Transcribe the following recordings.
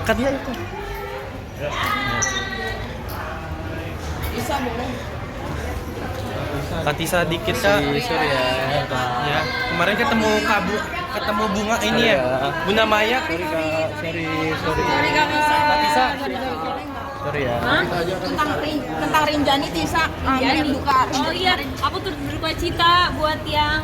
Angkat dia itu. Bisa boleh. Kak Tisa dikit Kak. Sorry ya. Ya, kemarin ketemu bunga ini ya. Bunda Maya. Sorry Kak, sorry. Sorry Kak Tisa. Sorry ya. Hah? Tentang Rinjani Tisa. Rinjani. Duka. Oh iya, aku turut berduka cita buat yang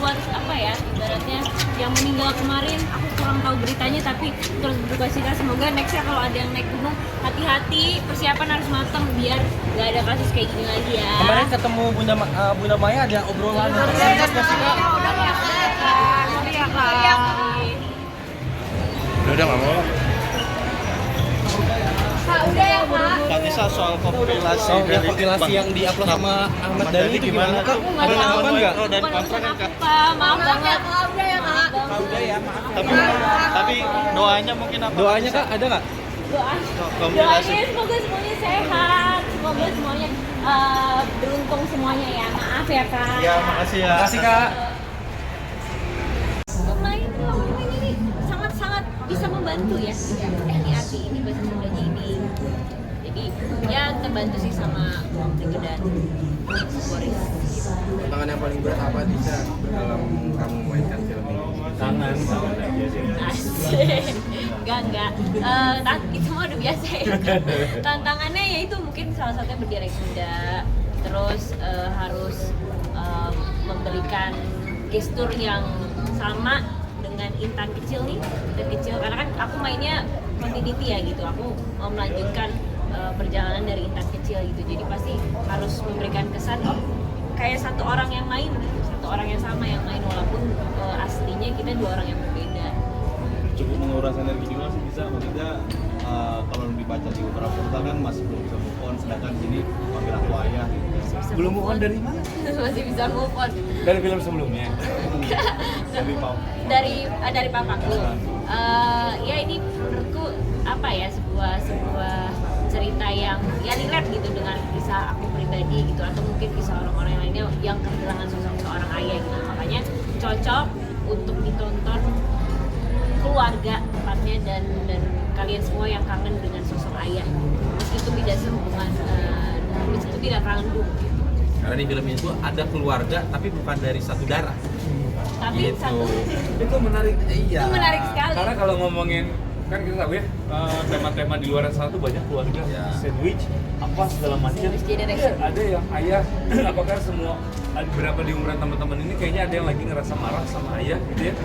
buat apa ya, ibaratnya yang meninggal kemarin. Aku kurang tahu beritanya, tapi turut berduka cita. Semoga nextnya kalau ada yang naik gunung, hati-hati, persiapan harus matang biar nggak ada kasus kayak gini lagi ya. Kemarin ketemu Bunda Maya ada obrolan serius nggak sih Kak? Sorry ya Kak. Udah nggak mau. Kak, udah ya Kak. Kak Tisa soal kompilasi yang diupload sama Ahmad Dhani itu gimana Kak? Aku nggak Ada tahu. tanggapan nggak? Bukan urusan aku Kak, maaf banget. Udah ya Kak. Udah ya maaf. Tapi doanya mungkin apa? Doanya Kak ada nggak? Doanya semoga semuanya sehat, semoga semuanya beruntung semuanya ya. Maaf ya Kak. Ya makasih ya. Makasih Kak. Pemain ini sangat-sangat bisa membantu ya. Ini arti ini bahasa Sundanya ini. Jadi ya terbantu sih sama Riki dan Boris. Tantangan yang paling berat apa Tisa dalam kamu mainkan film ini? Tangan aja sih. Asik. Enggak. Itu mah udah biasa ya. Tantangannya yaitu mungkin salah satunya berdialek Sunda. Terus harus memberikan gestur yang sama dengan Intan kecil nih. Intan kecil karena kan aku mainnya continuity ya gitu. Aku mau melanjutkan perjalanan dari Intan kecil gitu. Jadi pasti harus memberikan kesan kayak satu orang yang main, satu orang yang sama yang main walaupun aslinya kita dua orang yang berbeda. Cukup menguras energi juga sih bisa, maksudnya kalau dibaca di beberapa portal kan masih belum bisa move on, sedangkan sini panggil aku ayah gitu. Belum move on dari mana? Masih bisa move on Dari film sebelumnya. dari papaku. Ya ini menurutku apa ya, sebuah cerita yang ya relate gitu dengan kisah aku pribadi gitu, atau mungkin kisah orang-orang lainnya yang kehilangan sosok seorang ayah gitu. Makanya cocok untuk ditonton keluarga tepatnya dan kalian semua yang kangen dengan sosok ayah, meskipun tidak sehubungan, meskipun tidak kandung. Karena di film itu ada keluarga tapi bukan dari satu darah. Tapi Gitu. satu Itu menarik. Iya. itu menarik sekali. Karena kalau ngomongin kan kita tahu ya tema-tema di luar sana tuh banyak keluarga, Ya. sandwich, apa segala macam. Sandwich generation. Ada yang ayah, apakah semua berapa di umuran teman-teman ini kayaknya ada yang lagi ngerasa marah sama ayah gitu ya,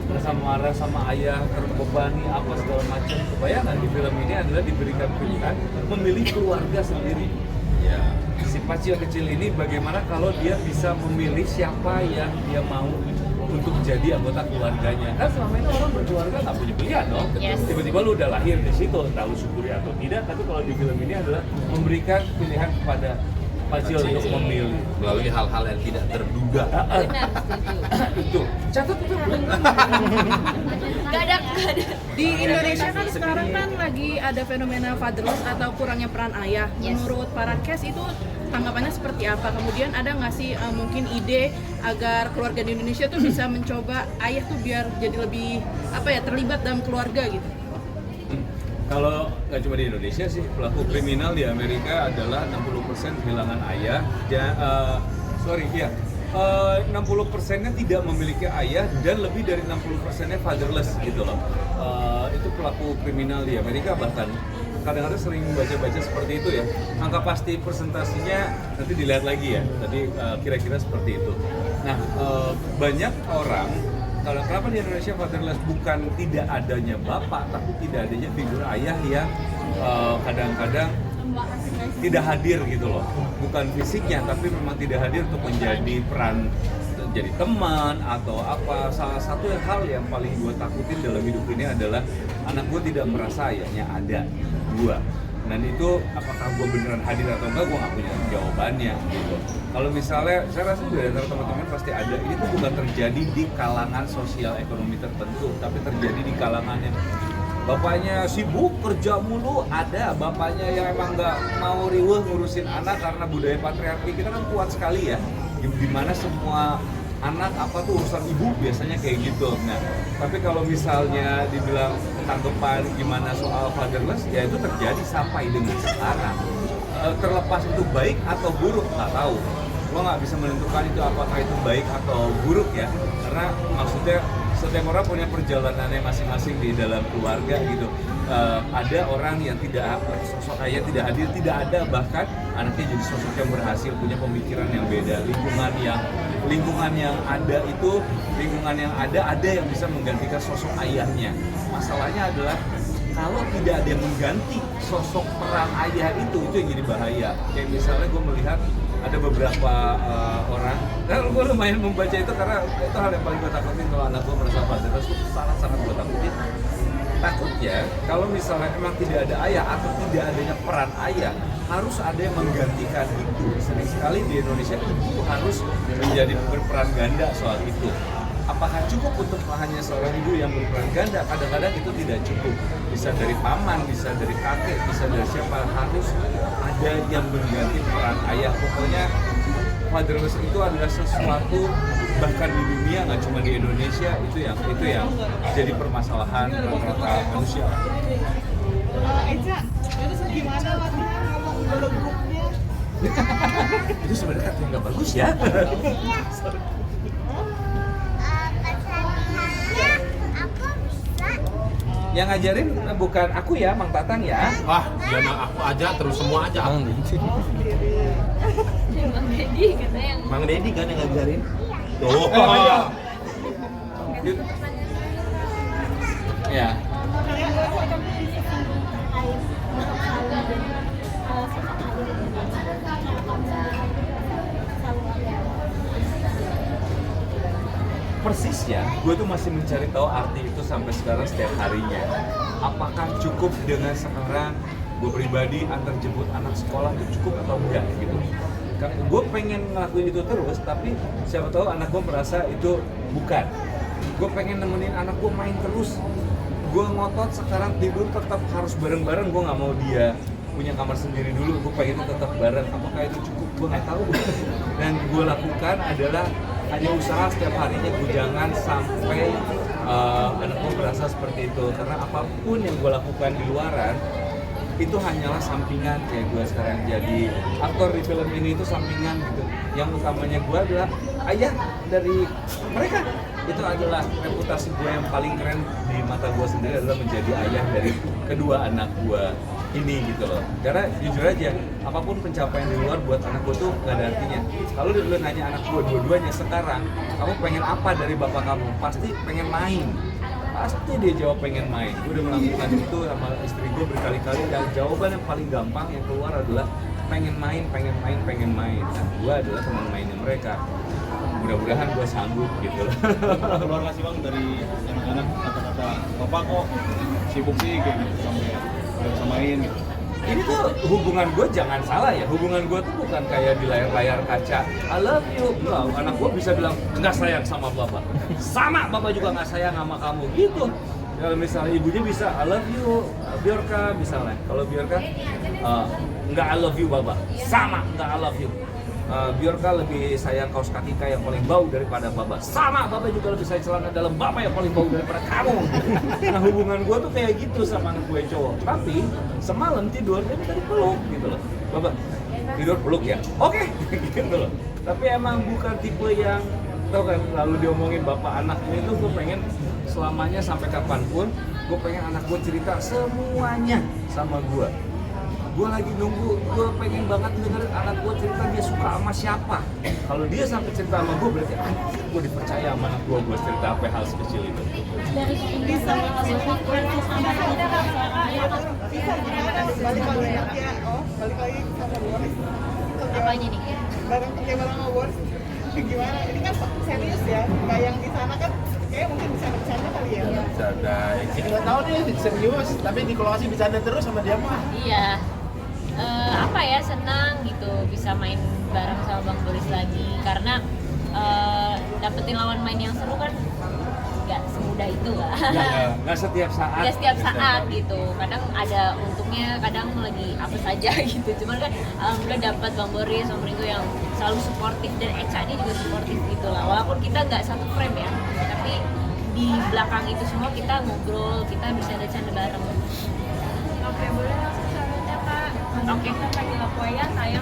ngerasa marah sama ayah, terbebani apa segala macam. Kebayang di film ini adalah diberikan pilihan memilih keluarga sendiri. Ya. Si Pacil kecil ini bagaimana kalau dia bisa memilih siapa yang dia mau untuk jadi anggota keluarganya. Kan selama ini orang berkeluarga nggak punya pilihan dong. Yes. Tiba-tiba lu udah lahir di situ, entah lu syukuri atau tidak. Tapi kalau di film ini adalah memberikan pilihan kepada Pacil untuk memilih. Melalui hal-hal yang tidak terduga. Benar, setuju. Itu catat itu. Gak ada. Di Indonesia kan sekarang kan lagi ada fenomena fatherless atau kurangnya peran ayah. Yes. Menurut para cast itu tanggapannya seperti apa? Kemudian ada nggak sih mungkin ide agar keluarga di Indonesia tuh bisa mencoba ayah tuh biar jadi lebih terlibat dalam keluarga gitu? Kalau nggak cuma di Indonesia sih, pelaku kriminal di Amerika adalah 60% kehilangan ayah. 60%-nya tidak memiliki ayah dan lebih dari 60%-nya fatherless gitu loh. Itu pelaku kriminal di Amerika, bahkan kadang-kadang sering baca-baca seperti itu ya. Angka pasti persentasinya nanti dilihat lagi ya. Tadi kira-kira seperti itu. Nah, banyak orang kenapa di Indonesia fatherless bukan tidak adanya bapak, tapi tidak adanya figur ayah yang kadang-kadang tidak hadir gitu loh. Bukan fisiknya, tapi memang tidak hadir untuk menjadi peran, jadi teman atau apa. Salah satu hal yang paling gue takutin dalam hidup ini adalah anak gue tidak merasa ayahnya ada gue. Dan itu apakah gue beneran hadir atau enggak, gue nggak punya jawabannya gitu. Kalau misalnya, saya rasa juga antara teman-teman pasti ada, ini tuh bukan terjadi di kalangan sosial ekonomi tertentu, tapi terjadi di kalangan yang bapaknya sibuk kerja mulu, ada bapaknya yang emang nggak mau riweuh ngurusin anak karena budaya patriarki kita kan kuat sekali ya, di mana semua anak apa tuh urusan ibu, biasanya kayak gitu. Nah, tapi kalau misalnya dibilang tanggapan gimana soal fatherless, ya itu terjadi sampai dengan sekarang. Terlepas itu baik atau buruk, nggak tahu. Lo nggak bisa menentukan itu apakah itu baik atau buruk ya, karena maksudnya setiap orang punya perjalanannya masing-masing di dalam keluarga gitu. Ada orang yang tidak, sosok ayah tidak hadir, tidak ada, bahkan anaknya jadi sosok yang berhasil, punya pemikiran yang beda. Lingkungan yang ada itu, lingkungan yang ada yang bisa menggantikan sosok ayahnya. Masalahnya adalah kalau tidak ada yang mengganti sosok peran ayah itu yang jadi bahaya. Kayak misalnya gue melihat ada beberapa orang, dan gue lumayan membaca itu karena itu hal yang paling gue takutin kalau anak gue merasa fatherless, itu sangat-sangat gue takutin. Takutnya kalau misalnya emang tidak ada ayah atau tidak adanya peran ayah, harus ada yang menggantikan itu. Sering sekali di Indonesia ibu harus menjadi berperan ganda soal itu. Apakah cukup untuk hanya seorang ibu yang berperan ganda? Kadang-kadang itu tidak cukup. Bisa dari paman, bisa dari kakek, bisa dari siapa. Harus ada yang mengganti peran ayah. Pokoknya fatherless itu adalah sesuatu, bahkan di dunia, nggak cuma di Indonesia, itu yang jadi permasalahan rata-rata manusia. Eca, itu gimana latihan ngomong dalam grupnya? Itu sebenarnya yang nggak bagus ya. Yang ngajarin bukan aku ya, Mang Tatang ya. Wah, jangan aku aja, terus semua aja. Mang Dedi katanya yang Mang Dedi kan yang ngajarin. Tuh. Ya. Persis ya, gue tuh masih mencari tahu arti itu sampai sekarang setiap harinya. Apakah cukup dengan sekarang gue pribadi antar jemput anak sekolah itu cukup atau enggak gitu? Karena gue pengen ngelakuin itu terus, tapi siapa tahu anak gue merasa itu bukan. Gue pengen nemenin anak gue main terus. Gue ngotot sekarang tidur tetap harus bareng-bareng, gue nggak mau dia punya kamar sendiri dulu, gue pengen tetap bareng. Apakah itu cukup? Gue nggak tahu. Dan gue lakukan adalah hanya usaha setiap harinya gue jangan sampai anak gue berasa seperti itu, karena apapun yang gue lakukan di luaran itu hanyalah sampingan. Kayak gue sekarang jadi aktor di film ini itu sampingan gitu. Yang utamanya gue adalah ayah dari mereka. Itu adalah reputasi gue yang paling keren di mata gue sendiri, adalah menjadi ayah dari kedua anak gue ini gitu loh. Karena jujur aja, apapun pencapaian di luar buat anak gue tuh nggak ada artinya. Kalau lu nanya anak gue dua-duanya sekarang, kamu pengen apa dari bapak kamu? Pasti pengen main. Pasti dia jawab pengen main. Gue udah melakukan itu sama istri gue berkali-kali, dan jawaban yang paling gampang yang keluar adalah pengen main. Nah, gue adalah teman mainnya mereka. Mudah-mudahan gue sanggup gitu loh. Keluar nggak sih Bang dari anak-anak kata-kata bapak kok sibuk sih kayak gitu sampai nggak bisa main gitu? Ini tuh hubungan gue, jangan salah ya, hubungan gue tuh bukan kayak di layar kaca I love you. Nah, anak gue bisa bilang nggak sayang sama bapak, sama bapak juga nggak sayang sama kamu gitu. Kalau misalnya ibunya bisa I love you Biorka misalnya, kalau Biorka nggak I love you bapak, sama nggak I love you. Biorka lebih sayang kaos kaki yang paling bau daripada bapak, sama bapak juga lebih sayang celana dalam bapak yang paling bau daripada kamu. Nah, hubungan gue tuh kayak gitu sama anak gue cowok. Tapi semalam tidur dia minta dipeluk gitu loh. Bapak tidur peluk ya, oke. Gitu loh. Tapi emang bukan tipe yang tau kan, lalu diomongin bapak anak ini tuh gue pengen selamanya sampai kapanpun gue pengen anak gue cerita semuanya sama gue. Gue lagi nunggu, gue pengen banget dengerin anak gue cerita dia suka sama siapa. Kalau dia sampai cerita sama gue, berarti gue dipercaya sama anak gue cerita apa hal sekecil itu. Dari bisa balik lagi ya, balik lagi sama Boris. apanya nih? Bareng Boris. Gimana? Ini kan serius ya, kayak yang di sana kan kayak mungkin bisa bercanda kali ya. Bercanda. Nggak tahu deh serius, tapi di Kroasia bercanda terus sama dia mah. Iya. Apa ya, senang gitu bisa main bareng sama Bang Boris lagi, karena dapetin lawan main yang seru kan nggak semua semudah itu lah. Nggak setiap saat. Nggak setiap saat gitu. Kadang ada untungnya, kadang lagi apa saja gitu. Cuman kan alhamdulillah dapat Bang Boris, Om Ringo yang selalu suportif dan Eca-nya juga suportif gitu lah. Walaupun kita nggak satu frame ya, tapi di belakang itu semua kita ngobrol, kita bisa bercanda bareng. Oke, boleh langsung selanjutnya Kak. Oke. Kita lagi Lakoya, sayang